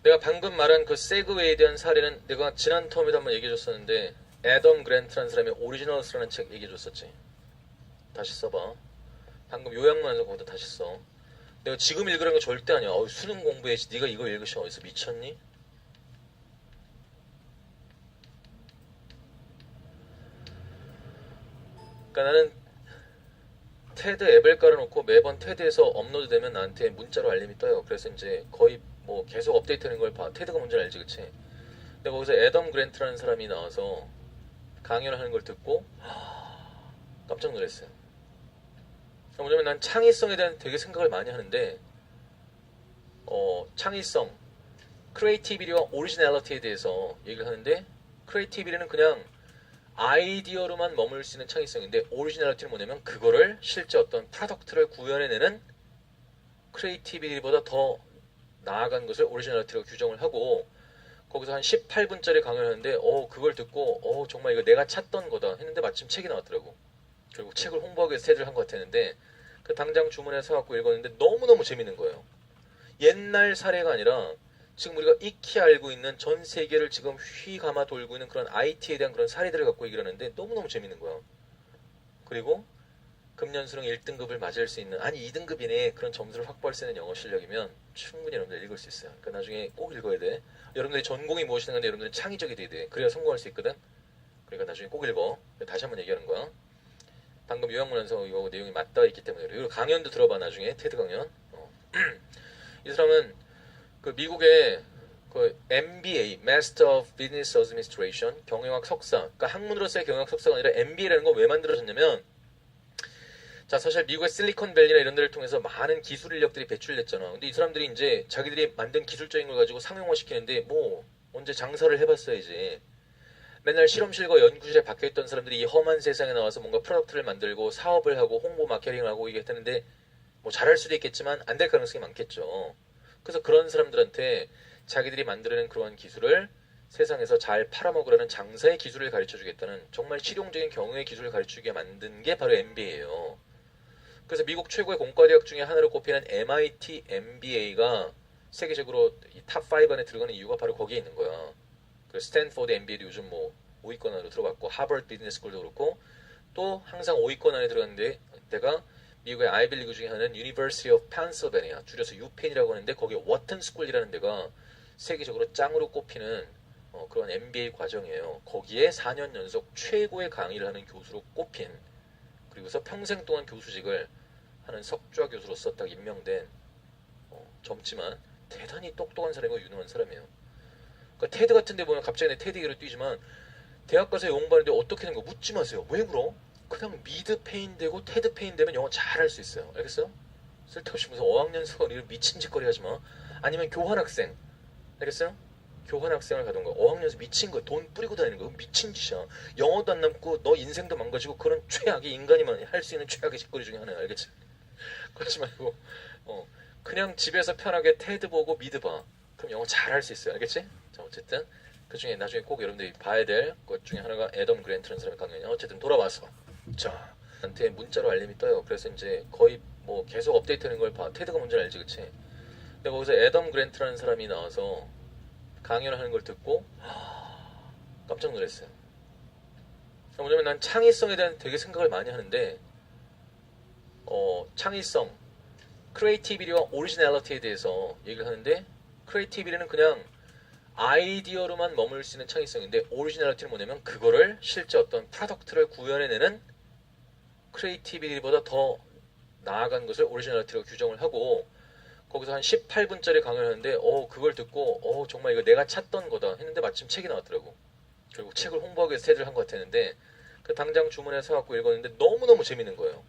내가 방금 말한 그 세그웨이에 대한 사례는 내가 지난 텀에도 한번 얘기해줬었는데 애덤 그랜트라는 사람의 오리지널스라는 책 얘기해줬었지. 다시 써봐. 방금 요약만 해서 거기다 다시 써. 내가 지금 읽으라는 거 절대 아니야. 수능 공부해야지. 네가 이거 읽으셔. 어디서 미쳤니? 그러니까 나는 테드 앱을 깔아놓고 매번 테드에서 업로드되면 나한테 문자로 알림이 떠요. 그래서 이제 거의 뭐 계속 업데이트하는 걸 봐. 테드가 뭔지 알지, 그치? 근데 거기서 애덤 그랜트라는 사람이 나와서 강연을 하는 걸 듣고 깜짝 놀랐어요. 뭐냐면 난 창의성에 대한 되게 생각을 많이 하는데 창의성, 크리에이티비티와 오리지널리티에 대해서 얘기를 하는데 크리에이티비티는 그냥 아이디어로만 머물 수 있는 창의성인데 오리지널리티는 뭐냐면 그거를 실제 어떤 프로덕트를 구현해내는 크리에이티비티보다 더 나아간 것을 오리지널리티로 규정을 하고 거기서 한 18분짜리 강연을 하는데 그걸 듣고 정말 이거 내가 찾던 거다 했는데 마침 책이 나왔더라고. 결국 책을 홍보하기 위해서 세를 한 것 같았는데 그 당장 주문해서 사갖고 읽었는데 너무너무 재밌는 거예요. 옛날 사례가 아니라 지금 우리가 익히 알고 있는 전 세계를 지금 휘감아 돌고 있는 그런 IT에 대한 그런 사례들을 갖고 얘기를 하는데 너무너무 재밌는 거야. 그리고 금년수능 1등급을 맞을 수 있는, 아니 2등급이네, 그런 점수를 확보할 수 있는 영어 실력이면 충분히 여러분들 읽을 수 있어요. 그러니까 나중에 꼭 읽어야 돼. 여러분들이 전공이 무엇이든 간에 여러분들은 창의적이 돼야 돼. 그래야 성공할 수 있거든. 그러니까 나중에 꼭 읽어. 다시 한번 얘기하는 거야. 방금 요약문에서 이거 내용이 맞닿아 있기 때문에 그래. 그리고 강연도 들어봐. 나중에 테드 강연. 이 사람은 그 미국의 그 MBA, Master of Business Administration, 경영학 석사. 그러니까 학문으로서의 경영학 석사가 아니라 MBA라는 건 왜 만들어졌냐면, 자, 사실 미국의 실리콘밸리나 이런 데를 통해서 많은 기술 인력들이 배출됐잖아. 근데 이 사람들이 이제 자기들이 만든 기술적인 걸 가지고 상용화 시키는데 뭐 언제 장사를 해봤어야지. 맨날 실험실과 연구실에 박혀있던 사람들이 이 험한 세상에 나와서 뭔가 프로덕트를 만들고 사업을 하고 홍보 마케팅을 하고 이게 했는데 뭐 잘할 수도 있겠지만 안 될 가능성이 많겠죠. 그래서 그런 사람들한테 자기들이 만들어낸 그러한 기술을 세상에서 잘 팔아먹으라는 장사의 기술을 가르쳐주겠다는 정말 실용적인 경영의 기술을 가르치게 만든 게 바로 MBA예요. 그래서 미국 최고의 공과대학 중에 하나로 꼽히는 MIT MBA가 세계적으로 탑5 안에 들어가는 이유가 바로 거기에 있는 거야. 그래서 스탠포드 MBA도 요즘 뭐 5위권 안으로 들어갔고 하버드 비즈니스 스쿨도 그렇고 또 항상 5위권 안에 들어갔는데 내가 미국의 아이비리그 중에 하나는 University of Pennsylvania, 줄여서 UPenn이라고 하는데 거기에 워튼 스쿨이라는 데가 세계적으로 짱으로 꼽히는 그런 MBA 과정이에요. 거기에 4년 연속 최고의 강의를 하는 교수로 꼽힌, 그리고서 평생 동안 교수직을 하는 석좌 교수로서 딱 임명된 젊지만 대단히 똑똑한 사람이고 유능한 사람이에요. 그러니까 테드 같은 데 보면 갑자기 내 테드 얘기를 뛰지만 대학 가서 영어 공부하는데 어떻게 하는 거 묻지 마세요. 왜 물어? 그냥 미드 페인 되고 테드 페인 되면 영어 잘할 수 있어요. 알겠어요? 쓸데없이 무슨 어학연 수업 이런 미친 짓거리 하지 마. 아니면 교환학생. 알겠어요? 교환학생을 가던가 어학연수 미친 거 돈 뿌리고 다니는 거 미친 짓이야. 영어도 안 남고 너 인생도 망가지고 그런 최악의 인간이만 할 수 있는 최악의 짓거리 중에 하나야. 알겠지? 그러지 말고 그냥 집에서 편하게 테드 보고 미드 봐. 그럼 영어 잘할 수 있어요. 알겠지? 자, 어쨌든 그 중에 나중에 꼭 여러분들이 봐야 될 것 중에 하나가 애덤 그랜트라는 사람의 강연이야. 어쨌든 돌아와서 자, 나한테 문자로 알림이 떠요. 그래서 이제 거의 뭐 계속 업데이트하는 걸 봐. 테드가 뭔지 알지, 그치? 근데 거기서 애덤 그랜트라는 사람이 나와서 강연을 하는 걸 듣고 깜짝 놀랐어요. 뭐냐면 난 창의성에 대한 되게 생각을 많이 하는데 창의성, 크리에이티비티와 오리지널리티에 대해서 얘기를 하는데 크리에이티비티는 그냥 아이디어로만 머물 수 있는 창의성인데 오리지널리티는 뭐냐면 그거를 실제 어떤 프로덕트를 구현해내는 크리에이티비티보다 더 나아간 것을 오리지널리티로 규정을 하고 거기서 한 18분짜리 강연을 하는데 그걸 듣고 정말 이거 내가 찾던 거다 했는데 마침 책이 나왔더라고. 결국 책을 홍보하기 위해서 세를 한 것 같았는데 그 당장 주문해서 사갖고 읽었는데 너무너무 재밌는 거예요.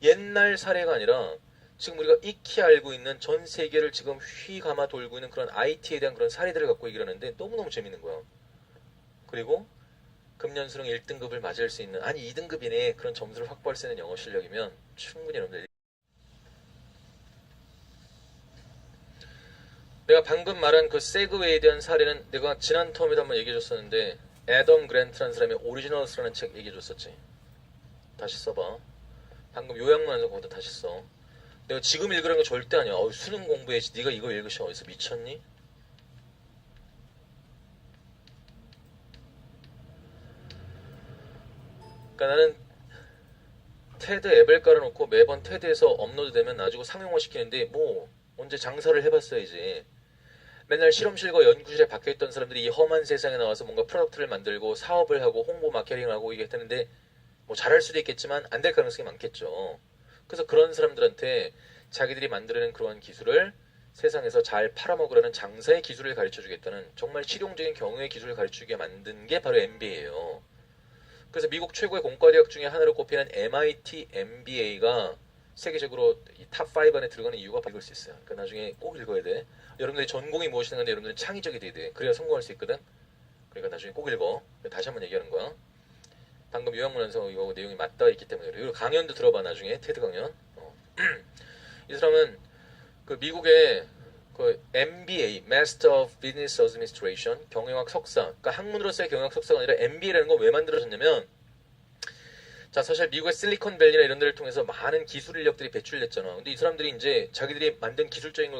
옛날 사례가 아니라 지금 우리가 익히 알고 있는 전 세계를 지금 휘감아 돌고 있는 그런 IT에 대한 그런 사례들을 갖고 얘기를 하는데 너무너무 재밌는 거야. 그리고 금년수능 1등급을 맞을 수 있는, 아니 2등급이네, 그런 점수를 확보할 수 있는 영어 실력이면 충분히 여러분들. 내가 방금 말한 그 세그웨이에 대한 사례는 내가 지난 텀에도 한번 얘기해줬었는데 애덤 그랜트라는 사람의 오리지널스라는 책 얘기해줬었지. 다시 써봐. 방금 요약만 해서 거기다 다시 써. 내가 지금 읽으라는 거 절대 아니야. 수능 공부해야지. 네가 이거 읽으셔. 어디서 미쳤니? 그러니까 나는 테드 앱을 깔아놓고 매번 테드에서 업로드되면 놔주고 상용화 시키는데 뭐 언제 장사를 해봤어야지. 맨날 실험실과 연구실에 박혀있던 사람들이 이 험한 세상에 나와서 뭔가 프로덕트를 만들고 사업을 하고 홍보 마케팅을 하고 이게 되는데 뭐 잘할 수도 있겠지만 안 될 가능성이 많겠죠. 그래서 그런 사람들한테 자기들이 만드는 그런 기술을 세상에서 잘 팔아먹으라는 장사의 기술을 가르쳐주겠다는 정말 실용적인 경영의 기술을 가르치게 만든 게 바로 MBA예요. 그래서 미국 최고의 공과대학 중에 하나로 꼽히는 MIT MBA가 세계적으로 탑5 안에 들어가는 이유가 읽을 수 있어요. 그러니까 나중에 꼭 읽어야 돼. 여러분들이 전공이 무엇이든 간에 여러분들은 창의적이 돼야 돼. 그래야 성공할 수 있거든. 그러니까 나중에 꼭 읽어. 다시 한번 얘기하는 거야. 방금 요약문에서 이거 내용이 맞닿아 있기 때문에 그래요. 그리고 강연도 들어봐 나중에 테드 강연. 이 사람은 그 미국의 그 MBA, Master of Business Administration, 경영학 석사. 그러니까 학문으로서의 경영학 석사가 아니라 MBA라는 건 왜 만들어졌냐면, 자 사실 미국의 실리콘밸리나 이런 데를 통해서 많은 기술 인력들이 배출됐잖아. 근데 이 사람들이 이제 자기들이 만든 기술적인 걸